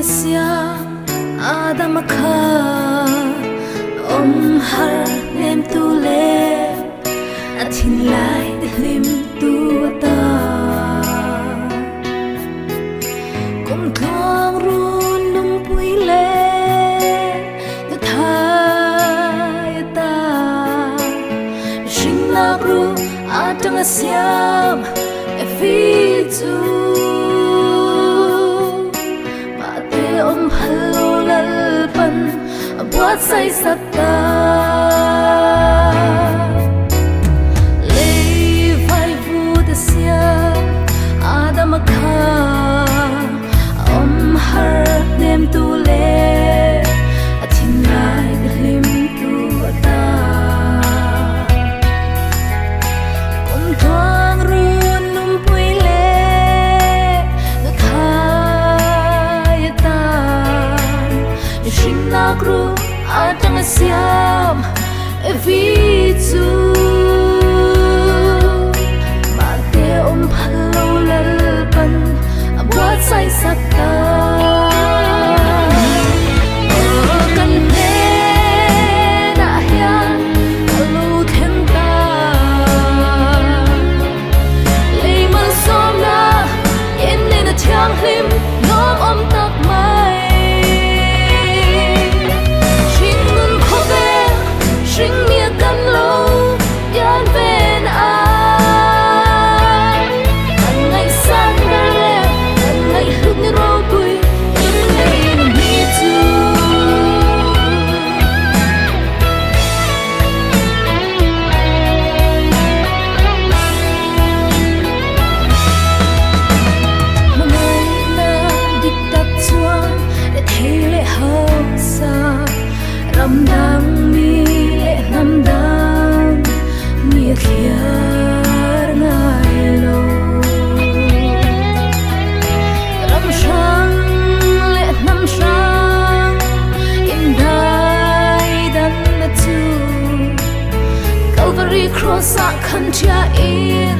siang Adam kha om har nem tu le athin lai de lim tu ta kum thang run lum pui le de thai ta shin na ru atang siam e fi tu buat say sata lei vai vu de sia Adam kha om har nem tu le athin lai de lim tu ta om thang run num pui le de khai ta shin na kru atang siam e vi chu ma te om phalo lal pan buat sai sakta kan ne na hian alu then ta lei man som na yen ne na thiang hlim nom om tak mai String mir kan lo yan ven ai an ngày sang le an ngày huk ni ro pui in nei mi tu mangai na dik tak chuan de thei le ho sa ram dang mi nam dang mi khiar ngai lo ram shang le nam shang in dai dan na tu Calvary cross a khan chia in